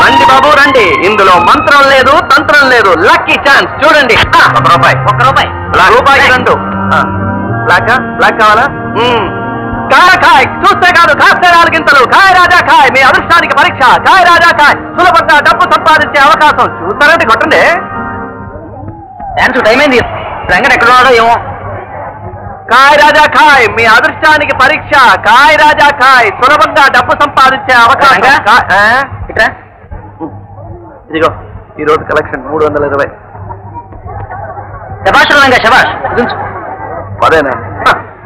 రండి బాబు రండి, ఇందులో మంత్రం లేదు తంత్రం లేదు, లక్కీ ఛాన్స్ చూడండి. ₹1 రూపాయి 2. బ్లాక్ కావాలా? కాయ్ చూస్తే కాదు కాస్తే 4 గింతలు. కాయ్ రాజా కాయ్, మీ అదృష్టానికి పరీక్ష. కాయ్ రాజా కాయ్, సులభంగా డబ్బు సంపాదించే అవకాశం. చూస్తారంటే కొట్టండి. టైం అయింది, రంగన్ ఎక్కడున్నాడో ఏమో. కాయ్ రాజా కాయ్, మీ అదృష్టానికి పరీక్ష. కాయ్ రాజా కాయ్, సులభంగా డబ్బు సంపాదించే అవకాశం. ఇదిగో ఈ రోజు కలెక్షన్ 320. శభాష్ రంగా శభాష్. పదేనా?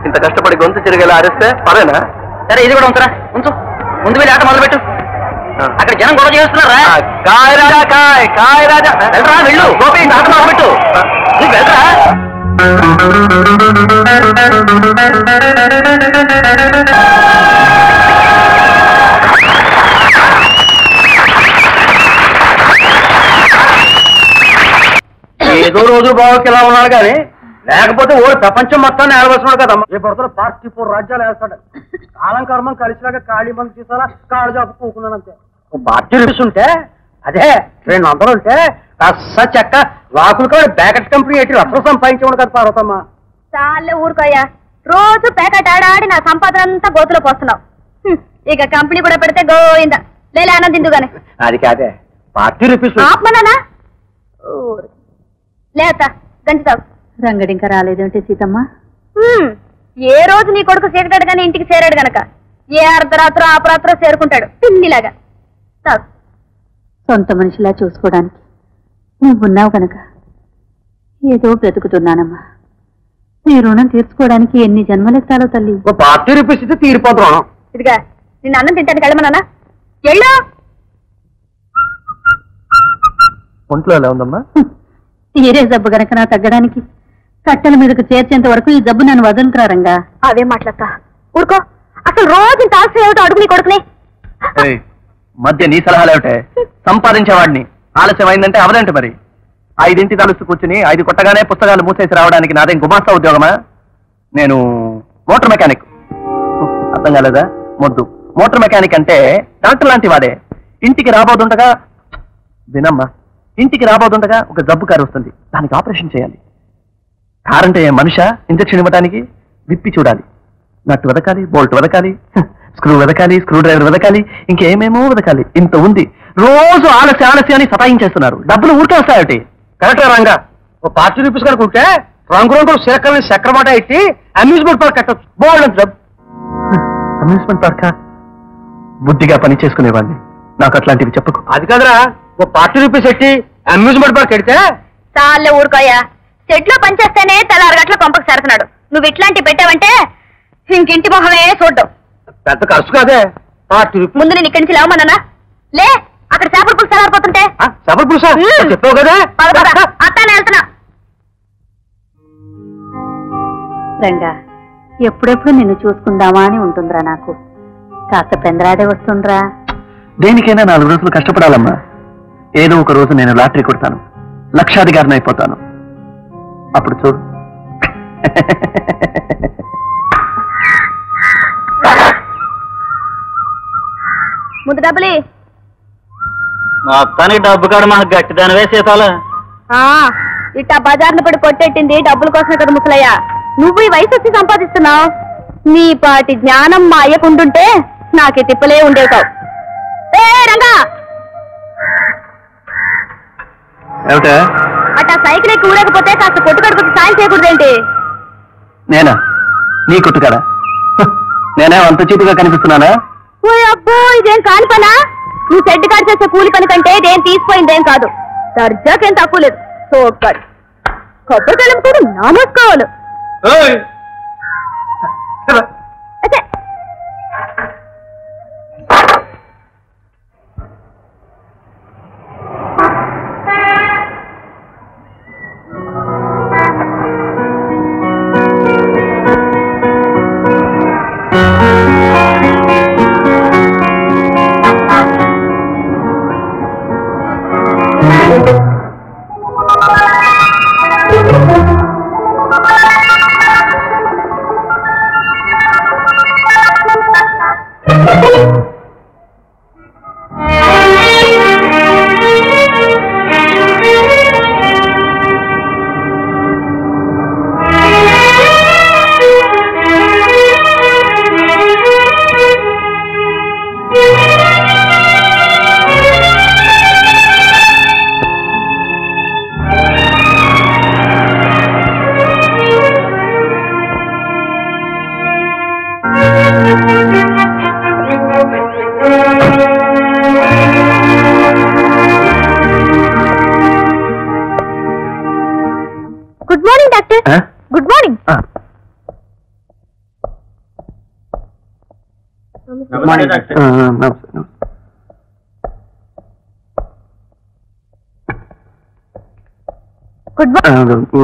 ఇంత కష్టపడి గొంతు తిరిగేలా అరిస్తే పదేనా? సరే ఇది కూడా ఉంచరా, ఉంచు. ముందు వెళ్ళి ఆట మొదలుపెట్టు. అక్కడ జనం గొడవ చేస్తున్నారా? కాయ్ రాజా కాయ్, కాయ్ రాజా. వెళ్ళరా వెళ్ళు, గోపి ఆట మొదలుపెట్టు. నీకు వెళ్ళరా. ఏదో రోజు బావకి ఇలా ఉన్నాడు కానీ లేకపోతే ఓ ప్రపంచం మొత్తాన్ని ఏడవస్తున్నాడు కదమ్మా. ఏ పడుతున్న పార్టీ 4 రాజ్యాలు వేస్తాడు. కాలం కర్మం కలిసినాక ఖాళీ మంది తీసారా కాళ్ళు జాపు కూకున్నానంతే. పార్టీ ఉంటే అదే 200 ఉంటే కస్స చెక్క రాకులు కూడా ప్యాకెట్ కంపెనీ ఎట్టి రత్నం సంపాదించేవాడు కదా పార్వతమ్మ. చాలే ఊరుకోయ్యా, రోజు ప్యాకెట్ ఆడాడి నా సంపాదన అంతా గోతులో పోస్తున్నావు. ఇక కంపెనీ కూడా పెడితే గోయిందా లేలే ఆనందిందుగానే. అది కాదే పార్టీ రూపీస్ ఆత్మనా లేత గంచుతావు. రంగడి ఇంకా రాలేదంటే సీతమ్మ. ఏ రోజు నీ కొడుకు చీకటాడు కానీ ఇంటికి చేరాడు గనక ఏ అర్ధరాత్రో అపరాత్రో చేరుకుంటాడు పిన్నిలాగా. సొంత మనిషిలా చూసుకోవడానికి నువ్వున్నావు కనుక ఏదో బ్రతుకుతున్నానమ్మా. నీ రుణం తీర్చుకోవడానికి ఎన్ని జన్మలెత్తాలో తల్లి. పార్టీ రూపీస్ ఇస్తే తీరిపోతున్నాను. ఇదిగా నిన్ను అన్నం తింటాను వెళ్ళమన్నా ఎళ్ళు. ఒంట్లో ఎలా ఉందమ్మా? తీరే జబ్బు గనక నా తగ్గడానికి కట్టెల మీదకు చేర్చేంత వరకు ఈ జబ్బు నన్ను వదనుకురారంగా. అవే మాట్లాడతా ఊరుకో. అసలు రోజు ఇంత ఆలస్యం ఏమిటో అడుగు నీ కొడుకుని. మధ్య నీ సలహాలు ఏమిటే? సంపాదించేవాడిని ఆలస్యం అయిందంటే అవదంటే మరి 5 తలుస్తూ కూర్చుని 5 కొట్టగానే పుస్తకాలు మూసేసి రావడానికి నాదేం గుమాస్తా ఉద్యోగమా? నేను మోటార్ మెకానిక్. అర్థం కాలేదా? మొద్దు మోటార్ మెకానిక్ అంటే డాక్టర్ లాంటి వాడే. ఇంటికి రాబోతుండగా వినమ్మా, ఇంటికి రాబోతుండగా ఒక జబ్బు కారు వస్తుంది, దానికి ఆపరేషన్ చేయాలి. కారంటే మనిషా ఇంజక్షన్ ఇవ్వడానికి? విప్పి చూడాలి, నట్టు వెదకాలి, బోల్ట్ వెదకాలి, స్క్రూ వెదకాలి, స్క్రూ డ్రైవర్ వెదకాలి, ఇంకేమేమో వెదకాలి. ఇంత ఉంది. రోజు ఆలస్యాన్ని సతాయించేస్తున్నారు. డబ్బులు ఊరికే వస్తాయటి. కరెక్ట్గా రంగా ఓ పార్టీ రూపీస్ కనుకుంటే రంగు రంగులు శిరకల్ని చక్రమాట ఎట్టి అమ్యూజ్మెంట్ పార్క్ కట్టచ్చు. బాగుండదు డబ్బు. అమ్యూజ్మెంట్ పార్కా? బుద్ధిగా పని చేసుకునేవాడిని, నాకు అట్లాంటివి చెప్పకు. అది కాదురా, ఓ పార్టీ రూపీస్ ఎట్టి అమ్యూజ్మెంట్ పార్క్ ఎడితే. చాలే ఊరుకోయ్యా, చెట్లో పనిచేస్తేనే తల 6 గంటల కొంపకు సరుతున్నాడు. నువ్వు ఇట్లాంటి పెట్టావంటే ఇంకింటి మొహమే చూడ్డం. పెద్ద ఖర్చు కాదే పార్టీ రూపీస్. ముందు నేను ఇక్కడి నుంచి లేవమన్నా లే, అక్కడ చేపల పులుసు తయారైపోతుంటే. చేపల పులుసా? చెప్పావు కదా. అత్తానే వెళ్తున్నా. రంగా ఎప్పుడెప్పుడు నిన్ను చూసుకుందామా అని ఉంటుందిరా నాకు. కాస్త పెందరాడే వస్తుండ్రా. దేనికైనా 4 రోజులు కష్టపడాలమ్మా. ఏదో ఒక రోజు నేను లాటరీ కొడతాను, లక్షాధికారిని అయిపోతాను. అప్పుడు చూడు. ముందు డబ్బులి. మొత్తానికి డబ్బు కాడు మాకు గట్టిదానివే సీతాల. ఇట్టా బజార్ను పడి కొట్టెట్టింది డబ్బుల కోసమే కదా ముసలయ్యా. నువ్వు ఈ వయసు వచ్చి సంపాదిస్తున్నావు. నీ పాటి జ్ఞానం మా అయ్యకుంటుంటే నాకే తిప్పలే ఉండేవి కావు. రంగా అట్టా సైకిల్ ఎక్కి ఊరేకపోతే కాస్త కొట్టు కడుపుకి సాయం చేయకూడదేంటి? నేనా? నీ కొట్టుకాడా? నేనే అంత చీపుగా కనిపిస్తున్నానా? ఓ అబ్బో, ఇదేం కాని పనా? నువ్వు షెడ్ కాడి చేసే కూలి పని కంటే ఇదేం తీసిపోయిందేం కాదు. దర్జాకేం తక్కువ లేదు. సోకాడు కొబ్బరి కలం కూడా నామోసుకోవాలి. Good morning doctor. Good morning.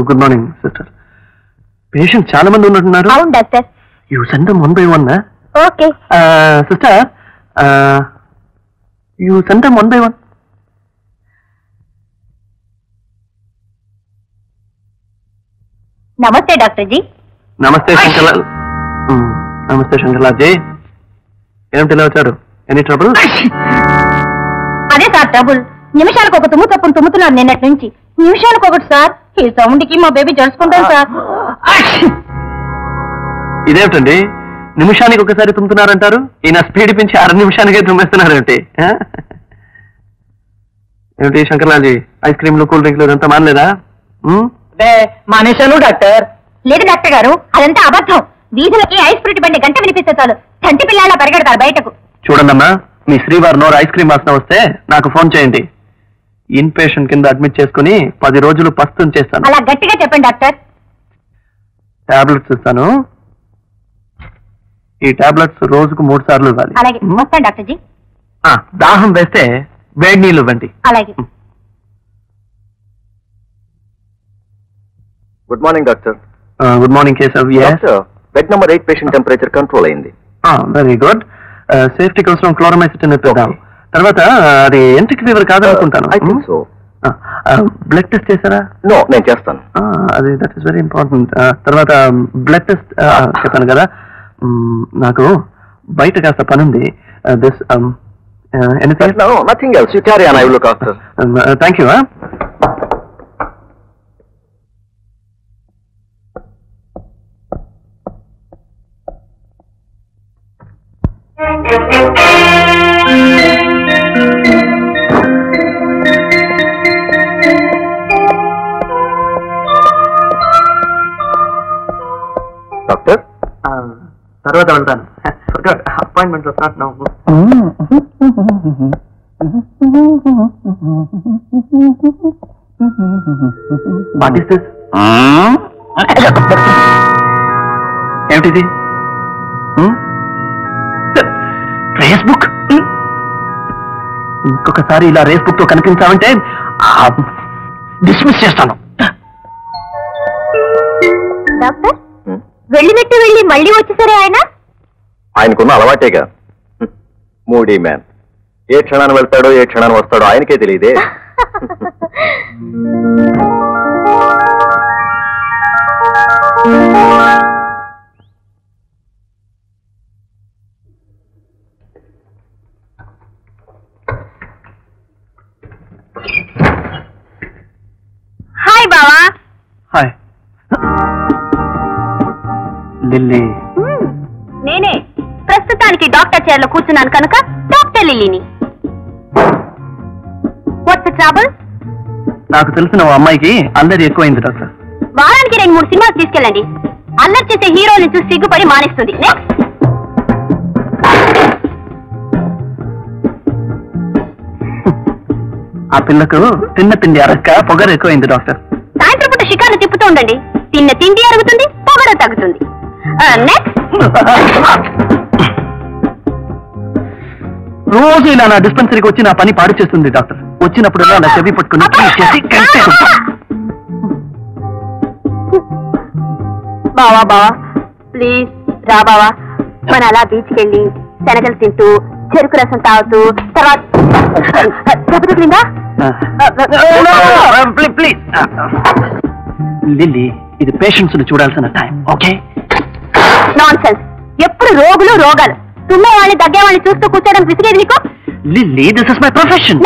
Good morning sister. Patient చాలా మంది ఉన్నట్టున్నారు. అవును doctor. You send them one by one. Okay sister, you send them one by one. నమస్తే డాక్టర్ జీ. నమస్తే శంకర్లాల్. నమస్తే శంకర్లాల్ జీ. ఏమిటి ఇలా వచ్చారు? Any trouble? అదే సార్ ట్రబుల్. నిమిషాలకు ఒక తుమ్ము తప్పును తుమ్ముతున్నారు నిన్నటి నుంచి. నిమిషాలకు ఒకటి సార్. ఈ సౌండ్ కి మా బేబీ జడుచుకుంటాను సార్. ఇదేమిటండి, నిమిషానికి ఒకసారి తుమ్ముతున్నారంటారు? ఈయన స్పీడ్ పెంచి 6 నిమిషానికే తుమ్మేస్తున్నారేమిటి? ఏమిటి శంకర్లాల్ జీ, ఐస్ క్రీమ్లు కూల్ డ్రింక్లు ఇదంతా మానలేదా? మానేశాను డాక్టర్. లేదు డాక్టర్ గారు, అదంతా అబద్ధం. వీధులకి ఐస్ ఫ్రూట్ బండి గంట వినిపిస్తే చాలు చంటి పిల్లలా పరిగెడతారు బయటకు. చూడండమ్మా, మీ శ్రీవారి నోరు ఐస్ క్రీమ్ వాసన వస్తే నాకు ఫోన్ చేయండి. ఇన్ పేషెంట్ కింద అడ్మిట్ చేసుకుని 10 రోజులు పస్తుం చేస్తాను. అలా గట్టిగా చెప్పండి డాక్టర్. టాబ్లెట్స్ ఇస్తాను. ఈ టాబ్లెట్స్ రోజుకు 3 సార్లు ఇవ్వాలి. అలాగే వస్తాను డాక్టర్ జీ. దాహం వేస్తే వేడి నీళ్ళు ఇవ్వండి. అలాగే. Good morning doctor. Good morning Keshav. Bed number 8 patient temperature control అయింది. Very good. సేఫ్టీ కోసం క్లోరోమైసిన్ ఇద్దాం. తర్వాత అది ఎంట్రిక్ ఫీవర్ కాదనుకుంటాను. I think so. Blood test చేశారా? నో, నేను చేస్తాను. అది దట్ ఈస్ వెరీ ఇంపార్టెంట్. తర్వాత బ్లడ్ టెస్ట్ చెప్పాను కదా. నాకు బయట కాస్త పని ఉంది. This anything? No, nothing else. You carry on. I will look after. Thank you. Doctor, తర్వాత వెళ్తాను. Appointment start now. What is this? ఏమిటిది? Race book. ఇంకొకసారి ఇలా రేస్ బుక్ తో కనిపించామంటే డిస్మిస్ చేస్తాను. డాక్టర్, వెళ్ళినట్టు వెళ్ళి మళ్ళీ వచ్చేసరే ఆయన? ఆయనకున్న అలవాటేగా. Moody man. ఏ క్షణాన్ని వెళ్తాడో ఏ క్షణాన్ని వస్తాడో ఆయనకే తెలియదే. హాయ్ బావా. Hi Lily. నేనే ప్రస్తుతానికి డాక్టర్ చైర్ లో కూర్చున్నాను కనుక డాక్టర్ లిల్లీని. What's the trouble? నాకు తెలిసిన ఓ అమ్మాయికి అల్లరి ఎక్కువైంది డాక్టర్. వారానికి 2-3 సినిమాలు తీసుకెళ్ళండి. అల్లరి చేసే హీరోని చూసి సిగ్గుపడి మానేస్తుంది. ఆ పిల్లకు తిన్న తిండి అరక్క పొగరు ఎక్కువైంది డాక్టర్. సాయంత్రం పూట షికార్లు తిప్పుతూ ఉండండి. తిన్న తిండి అరుగుతుంది, పొగరు తగ్గుతుంది. రోజు ఇలా నా డిస్పెన్సరీకి వచ్చి నా పని పాడు చేస్తుంది డాక్టర్. వచ్చినప్పుడు నా చెవి పట్టుకుని బావా బావా ప్లీజ్ రా బావా. మన అలా బీచ్కి వెళ్ళి శనగలు తింటూ చెరుకు రసం తాగుతూ తర్వాత దెబ్బతిందా? ప్లీజ్ లిల్లీ, ఇది పేషెంట్స్ ను చూడాల్సిన టైం. ఓకే? Non sense. ఎప్పుడు రోగులు రోగాలు. తుమ్మేవాళ్ళని దగ్గేవాళ్ళని చూస్తూ కూర్చోడం విసిగేది నీకు? Lily, this is my profession.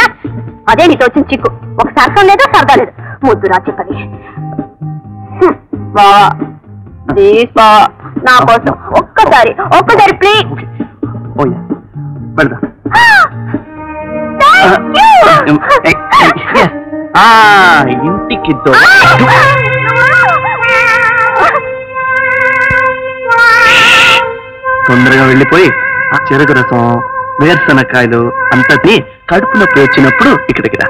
అదే నీతో వచ్చిన చిక్కు. ఒక సరసం లేదు, సరదా లేదు. ముద్దు రా చెప్పది. ప్లీజ్ బా, నా కోసం ఒక్కసారి ప్లీజ్. వెళ్దా ఇంటికి తొందరగా వెళ్ళిపోయి ఆ చెరుకు రసం, వేరుశనక్కాయలు అంతటి కడుపు నొప్పి వచ్చినప్పుడు ఇక్కడికి రా.